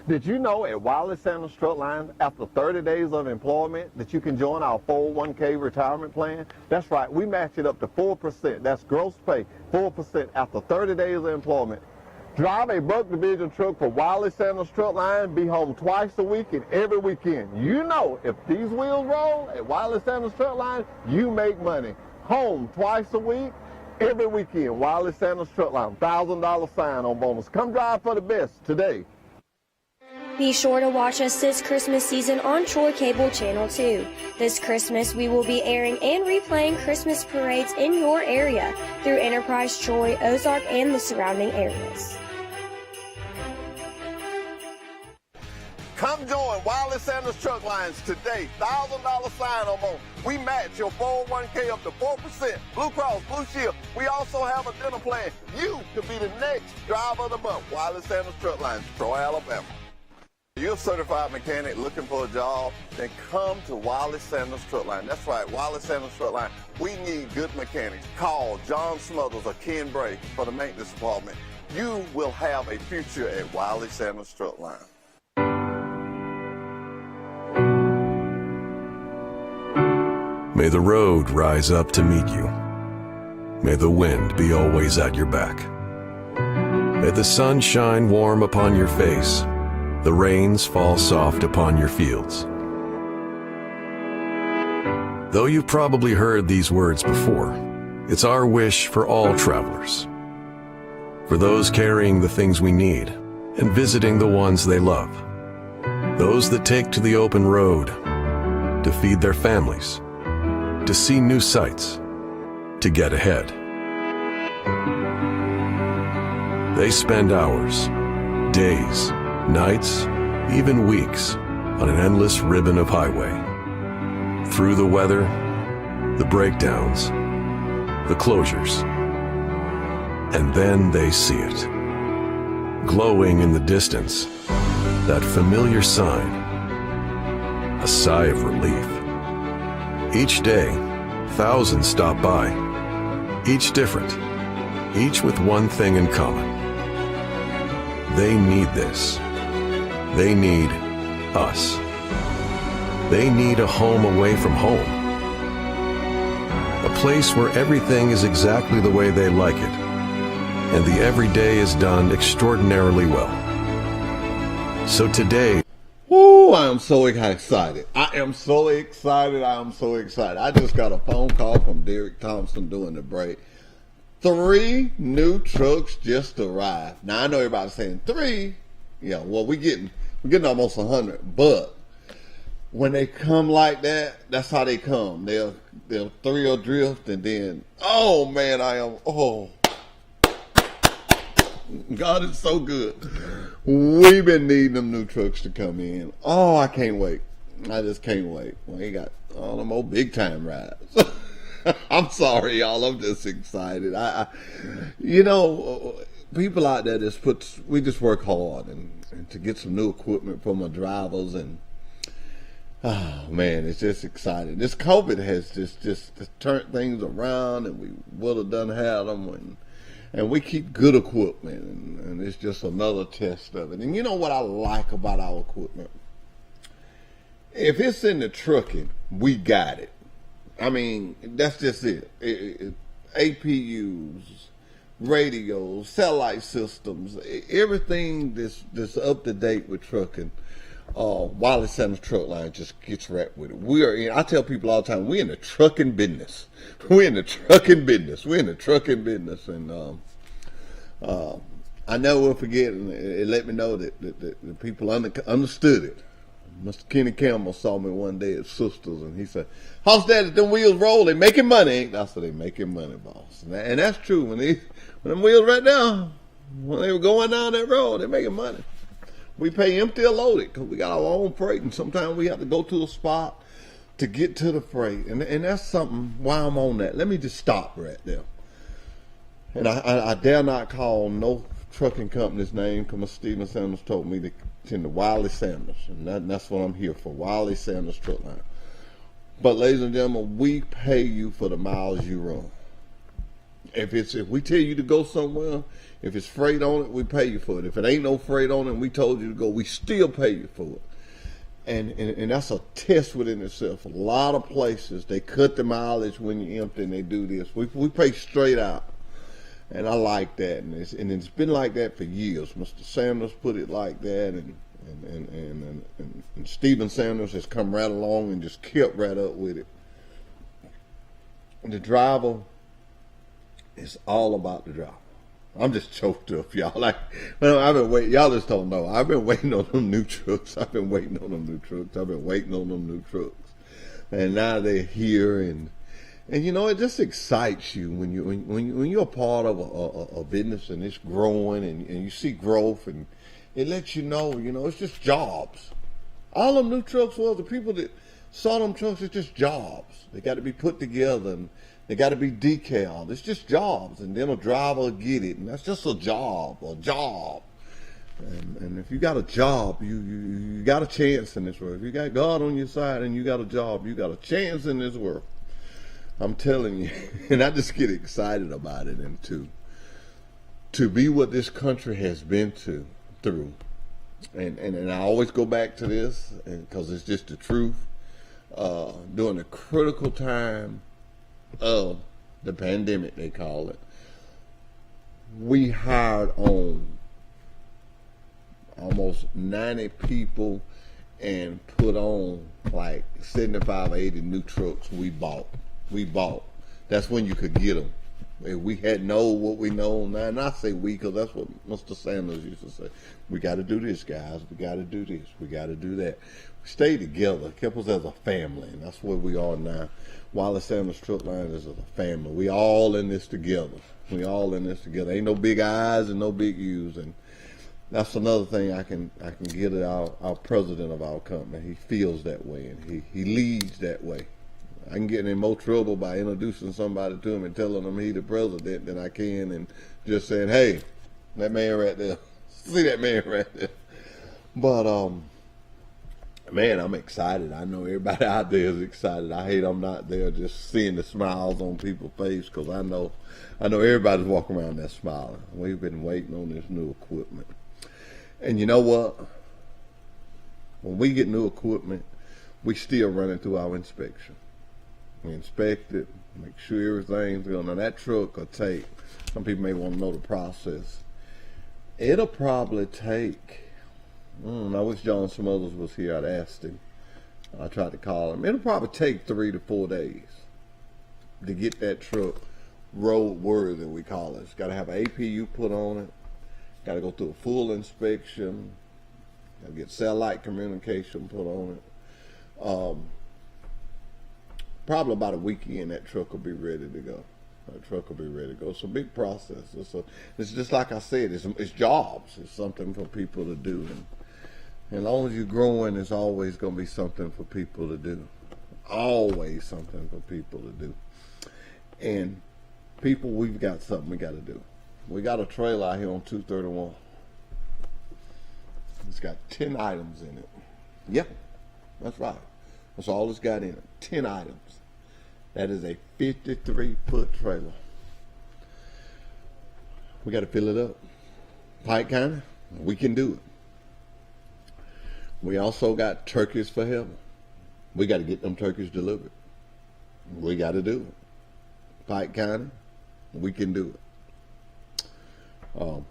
Speaker 6: Did you know at Wiley Sandal Strut Lines, after 30 days of employment, that you can join our 401k retirement plan? That's right, we match it up to 4%. That's gross pay, 4% after 30 days of employment. Drive a Buck Division truck for Wiley Sandal Strut Line, be home twice a week and every weekend. You know, if these wheels roll at Wiley Sandal Strut Line, you make money. Home twice a week, every weekend. Wiley Sandal Strut Line, $1,000 sign-on bonus. Come drive for the best today.
Speaker 1: Be sure to watch us this Christmas season on Troy Cable Channel 2. This Christmas, we will be airing and replaying Christmas parades in your area through Enterprise, Troy, Ozark, and the surrounding areas.
Speaker 6: Come join Wiley Sandals Truck Lines today. $1,000 sign-on bonus. We match your 401k up to 4%. Blue Cross, Blue Shield. We also have a dental plan. You could be the next driver of the month. Wiley Sandals Truck Lines, Troy, Alabama. You're a certified mechanic looking for a job, then come to Wiley Sandals Truck Line. That's right, Wiley Sandals Truck Line. We need good mechanics. Call John Smothers or Ken Bray for the maintenance department. You will have a future at Wiley Sandals Truck Line.
Speaker 3: May the road rise up to meet you. May the wind be always at your back. May the sun shine warm upon your face. The rains fall soft upon your fields. Though you've probably heard these words before, it's our wish for all travelers. For those carrying the things we need and visiting the ones they love. Those that take to the open road to feed their families, to see new sights, to get ahead. They spend hours, days, nights, even weeks on an endless ribbon of highway. Through the weather, the breakdowns, the closures. And then they see it. Glowing in the distance, that familiar sign. A sigh of relief. Each day, thousands stop by. Each different. Each with one thing in common. They need this. They need us. They need a home away from home. place where everything is exactly the way they like it, and the everyday is done extraordinarily well. So today,
Speaker 4: Woo, I am so excited. I am so excited. I am so excited. I just got a phone call from Derek Thompson during the break. 3 new trucks just arrived. Now I know everybody's saying 3. Yeah, well we're getting almost 100. But when they come like that, that's how they come. They'll 3 or drift, and then oh man, God is so good. We've been needing them new trucks to come in. Oh, I can't wait. I just can't wait. We got all them old big time rides. I'm sorry, y'all. I'm just excited. People out there we just work hard and to get some new equipment for my drivers, and oh man, it's just exciting. This COVID has just turned things around, and we would have done had them, and we keep good equipment, and it's just another test of it. And you know what I like about our equipment? If it's in the trucking, we got it. I mean, that's just it. APUs, radios, satellite systems, everything that's up to date with trucking. Wiley Sanders Truck Line just gets right with it. I tell people all the time, we're in the trucking business. We're in the trucking business. And I never will forget, and it let me know that the people understood it. Mr. Kenny Campbell saw me one day at Sisters, and he said, "How's that? If them wheels roll, they making money." I said, "They making money, boss." And that's true. When them wheels right now, when they were going down that road, they're making money. We pay empty or loaded because we got our own freight, and sometimes we have to go to a spot to get to the freight. And that's something, why I'm on that. Let me just stop right there. And I dare not call no trucking company's name because Mr. Stephen Sanders told me to attend to Wiley Sanders. And that's what I'm here for, Wiley Sanders Truck Line. But ladies and gentlemen, we pay you for the miles you run. If we tell you to go somewhere, if it's freight on it, we pay you for it. If it ain't no freight on it and we told you to go, we still pay you for it. And that's a test within itself. A lot of places, they cut the mileage when you're empty, and they do this. We pay straight out. And I like that. And it's been like that for years. Mr. Sanders put it like that, and Stephen Sanders has come right along and just kept right up with it. The driver, it's all about the driver. I'm just choked up, y'all. I've been waiting. Y'all just don't know. I've been waiting on them new trucks. And now they're here, and it just excites you when you're a part of a business and it's growing, and you see growth, and it lets you know, it's just jobs. All them new trucks, the people that saw them trucks, it's just jobs. They got to be put together, and they got to be decaled. It's just jobs, and then a driver will get it, and that's just a job. And if you got a job, you got a chance in this world. If you got God on your side and you got a job, you got a chance in this world. I'm telling you, and I just get excited about it, and to be what this country has been through, and I always go back to this because it's just the truth. During the critical time of the pandemic, they call it, we hired on almost 90 people and put on like 75 or 80 new trucks we bought. That's when you could get them. If we had what we know now, and I say we because that's what Mr. Sanders used to say. We got to do this, guys. We got to do this. We got to do that. We stayed together, kept us as a family, and that's where we are now. Wiley Sanders Truck Line is a family. We all in this together. Ain't no big I's and no big U's, and that's another thing I can get at our president of our company. He feels that way, and he leads that way. I can get in more trouble by introducing somebody to him and telling him he's the president than I can and just saying, "Hey, that man right there, see that man right there." But man, I'm excited. I know everybody out there is excited. I hate I'm not there just seeing the smiles on people's face because I know everybody's walking around there smiling. We've been waiting on this new equipment, and you know what? When we get new equipment, we still run it through our inspection. We inspect it, make sure everything's good. Now that truck will take, some people may want to know the process. It'll probably take, I wish John Smothers was here, I'd asked him. I tried to call him. It'll probably take 3 to 4 days to get that truck roadworthy, we call it. It's got to have an APU put on it, got to go through a full inspection, got to get satellite communication put on it. Probably about a weekend that truck will be ready to go. That truck will be ready to go. It's a big process. It's just like I said, it's jobs. It's something for people to do. And as long as you're growing, there's always going to be something for people to do. Always something for people to do. And people, we've got something we got to do. We got a trailer out here on 231. It's got 10 items in it. Yep, that's right. That's all it's got in it. 10 items. That is a 53-foot trailer. We got to fill it up. Pike County, we can do it. We also got turkeys for heaven. We got to get them turkeys delivered. We got to do it. Pike County, we can do it.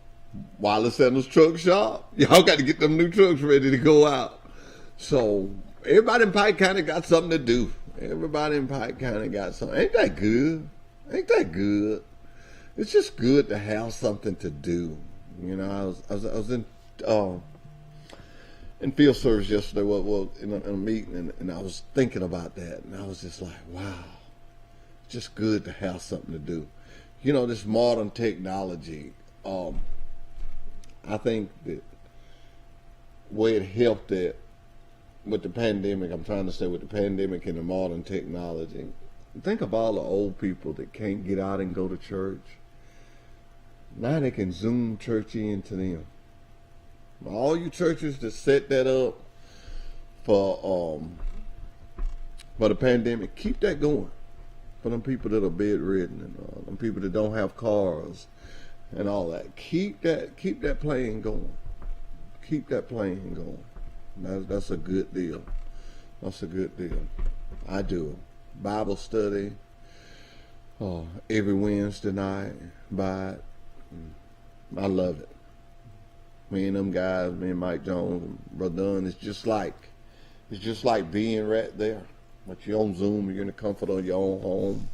Speaker 4: Wiley Sandals Truck Shop, y'all got to get them new trucks ready to go out. So everybody in Pike County got something to do. Everybody in Pike County got something. Ain't that good? Ain't that good? It's just good to have something to do. You know, I was in field service yesterday, in a meeting, and I was thinking about that, and I was just like, wow, it's just good to have something to do. You know, this modern technology, I think that where it helped it with the pandemic, I'm trying to say with the pandemic and the modern technology, think of all the old people that can't get out and go to church. Now they can Zoom church into them. All you churches that set that up for the pandemic, keep that going. For them people that are bedridden and them people that don't have cars and all that, keep that playing going. Keep that playing going. That's a good deal. That's a good deal. I do Bible study every Wednesday night. But I love it. Me and them guys, me and Mike Jones and Brother Dunn, it's just like being right there. But you're on Zoom, you're in the comfort of your own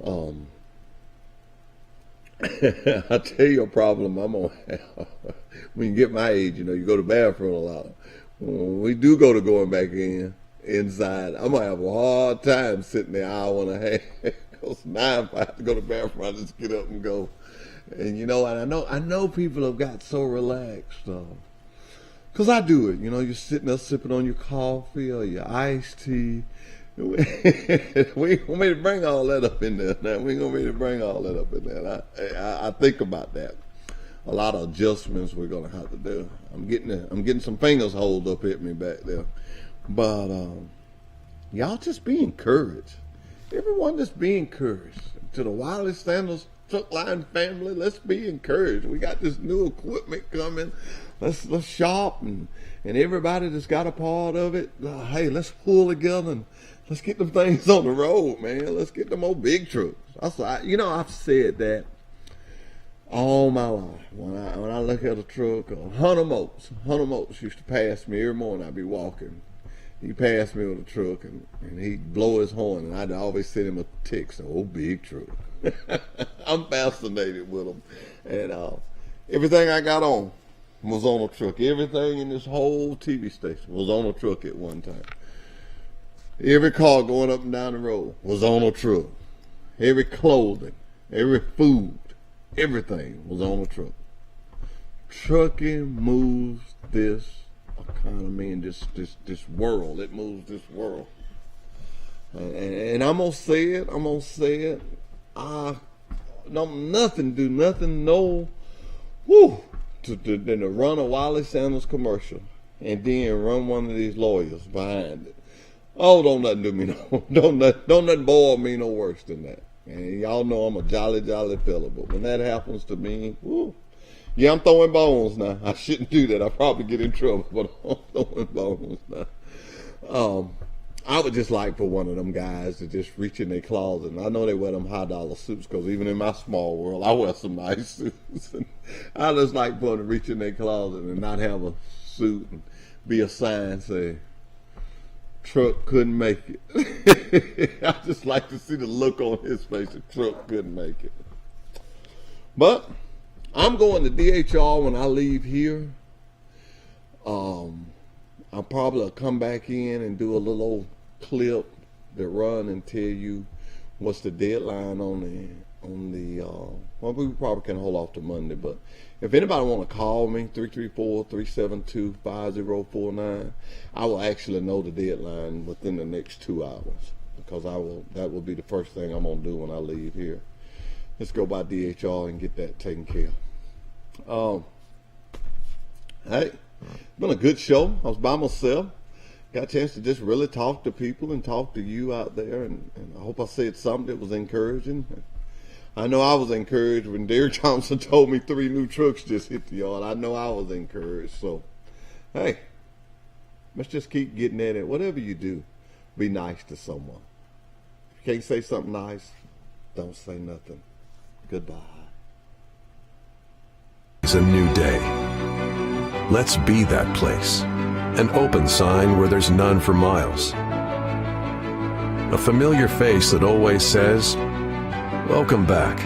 Speaker 4: home. I tell you a problem I'm gonna have. When you get my age, you know, you go to the bathroom a lot. When we do going back inside, I'm gonna have a hard time sitting there an hour and a half. Because now if I have to go to the bathroom, I just get up and go. And you know, and I know people have got so relaxed. Because I do it. You know, you're sitting there sipping on your coffee or your iced tea. We ain't gonna to bring all that up in there now. We ain't gonna to bring all that up in there. I think about that. A lot of adjustments we're gonna have to do. I'm getting some fingers hold up at me back there. But y'all just be encouraged. Everyone just be encouraged. To the Wiley Sandals Truck Line family, let's be encouraged. We got this new equipment coming. Let's shop and everybody that's got a part of it. Hey, let's pull together and let's get them things on the road, man. Let's get them old big trucks. I've said that all my life. When I look at a truck, Hunter Moats used to pass me every morning. I'd be walking. He passed me with a truck and he'd blow his horn, and I'd always send him a text, old big truck. I'm fascinated with him. And everything I got on was on a truck. Everything in this whole TV station was on a truck at one time. Every car going up and down the road was on a truck. Every clothing, every food, everything was on a truck. Trucking moves this economy and this world. It moves this world. And I'm gonna say it. Than to run a Wiley Sandals commercial and then run one of these lawyers behind it. Oh, don't nothing do me no, don't nothing boil me no worse than that. And y'all know I'm a jolly fella, but when that happens to me, whoo, yeah, I'm throwing bones now. I shouldn't do that. I probably get in trouble, but I'm throwing bones now. I would just like for one of them guys to just reach in their closet. And I know they wear them high-dollar suits because even in my small world, I wear some nice suits. And I just like for them to reach in their closet and not have a suit and be a sign say, truck couldn't make it. I just like to see the look on his face, the truck couldn't make it. But I'm going to DHR when I leave here. I'll probably come back in and do a little old clip that run and tell you what's the deadline on the well, we probably can hold off to Monday, but if anybody want to call me, 334-372-5049, I will actually know the deadline within the next 2 hours, because that will be the first thing I'm going to do when I leave here. Let's go by DHR and get that taken care of. Hey, it's been a good show. I was by myself. Got a chance to just really talk to people and talk to you out there, and I hope I said something that was encouraging. I know I was encouraged when Derek Johnson told me 3 new trucks just hit the yard. I know I was encouraged. So, hey, let's just keep getting at it. Whatever you do, be nice to someone. If you can't say something nice, don't say nothing. Goodbye.
Speaker 3: It's a new day. Let's be that place. An open sign where there's none for miles. A familiar face that always says, "Welcome back."